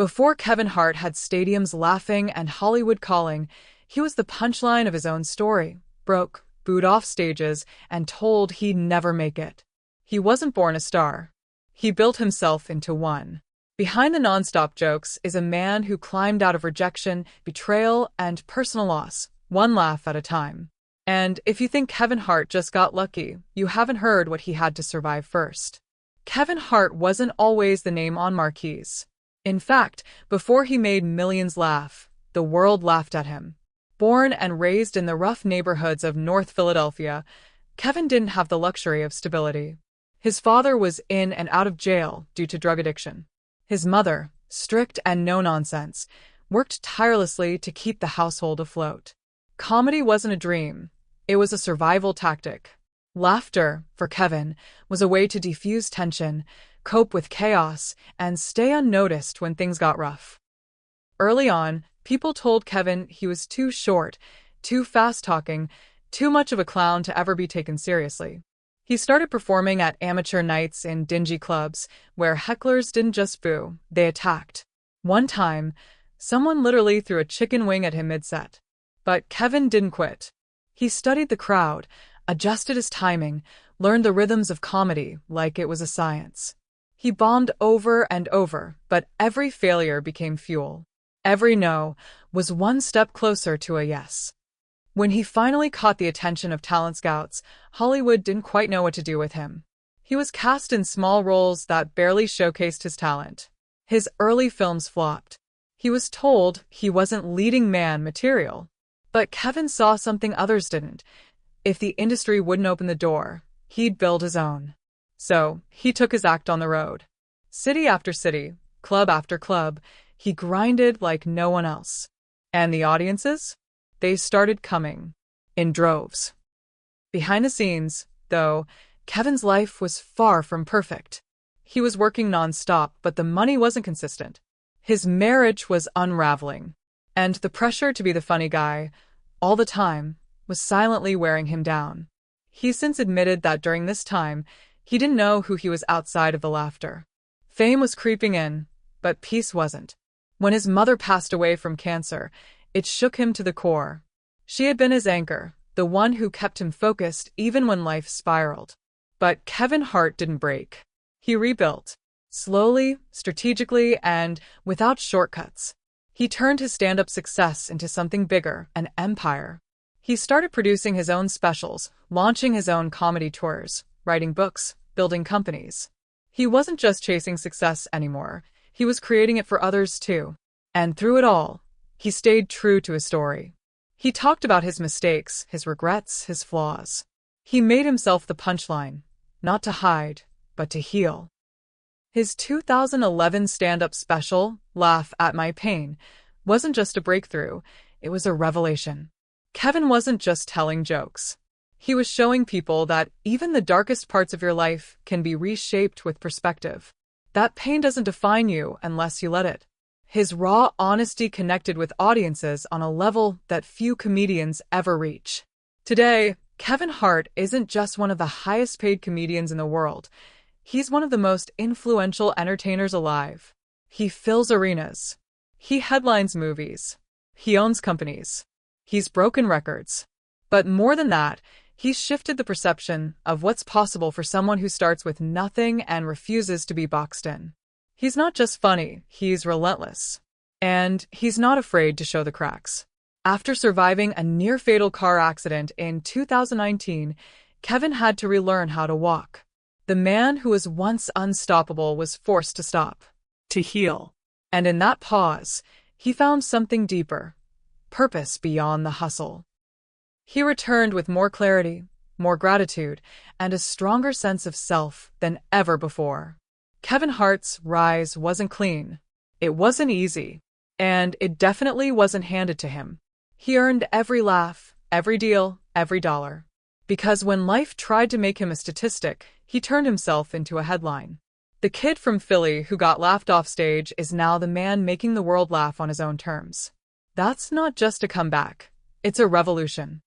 Before Kevin Hart had stadiums laughing and Hollywood calling, he was the punchline of his own story, broke, booed off stages, and told he'd never make it. He wasn't born a star. He built himself into one. Behind the nonstop jokes is a man who climbed out of rejection, betrayal, and personal loss, one laugh at a time. And if you think Kevin Hart just got lucky, you haven't heard what he had to survive first. Kevin Hart wasn't always the name on marquees. In fact, before he made millions laugh, the world laughed at him. Born and raised in the rough neighborhoods of North Philadelphia, Kevin didn't have the luxury of stability. His father was in and out of jail due to drug addiction. His mother, strict and no-nonsense, worked tirelessly to keep the household afloat. Comedy wasn't a dream. It was a survival tactic. Laughter, for Kevin, was a way to defuse tension, cope with chaos, and stay unnoticed when things got rough. Early on, people told Kevin he was too short, too fast-talking, too much of a clown to ever be taken seriously. He started performing at amateur nights in dingy clubs, where hecklers didn't just boo, they attacked. One time, someone literally threw a chicken wing at him mid-set. But Kevin didn't quit. He studied the crowd, adjusted his timing, learned the rhythms of comedy like it was a science. He bombed over and over, but every failure became fuel. Every no was one step closer to a yes. When he finally caught the attention of talent scouts, Hollywood didn't quite know what to do with him. He was cast in small roles that barely showcased his talent. His early films flopped. He was told he wasn't leading man material. But Kevin saw something others didn't. If the industry wouldn't open the door, he'd build his own. So, he took his act on the road. City after city, club after club, he grinded like no one else. And the audiences? They started coming. In droves. Behind the scenes, though, Kevin's life was far from perfect. He was working non-stop, but the money wasn't consistent. His marriage was unraveling. And the pressure to be the funny guy, all the time, was silently wearing him down. He's since admitted that during this time, he didn't know who he was outside of the laughter. Fame was creeping in, but peace wasn't. When his mother passed away from cancer, it shook him to the core. She had been his anchor, the one who kept him focused even when life spiraled. But Kevin Hart didn't break. He rebuilt. Slowly, strategically, and without shortcuts. He turned his stand-up success into something bigger, an empire. He started producing his own specials, launching his own comedy tours, writing books, building companies. He wasn't just chasing success anymore. He was creating it for others too. And through it all, he stayed true to his story. He talked about his mistakes, his regrets, his flaws. He made himself the punchline, not to hide, but to heal. His 2011 stand-up special, Laugh at My Pain, wasn't just a breakthrough, it was a revelation. Kevin wasn't just telling jokes. He was showing people that even the darkest parts of your life can be reshaped with perspective. That pain doesn't define you unless you let it. His raw honesty connected with audiences on a level that few comedians ever reach. Today, Kevin Hart isn't just one of the highest-paid comedians in the world. He's one of the most influential entertainers alive. He fills arenas. He headlines movies. He owns companies. He's broken records. But more than that, he's shifted the perception of what's possible for someone who starts with nothing and refuses to be boxed in. He's not just funny, he's relentless. And he's not afraid to show the cracks. After surviving a near-fatal car accident in 2019, Kevin had to relearn how to walk. The man who was once unstoppable was forced to stop, to heal. And in that pause, he found something deeper, purpose beyond the hustle. He returned with more clarity, more gratitude, and a stronger sense of self than ever before. Kevin Hart's rise wasn't clean. It wasn't easy. And it definitely wasn't handed to him. He earned every laugh, every deal, every dollar. Because when life tried to make him a statistic, he turned himself into a headline. The kid from Philly who got laughed off stage is now the man making the world laugh on his own terms. That's not just a comeback. It's a revolution.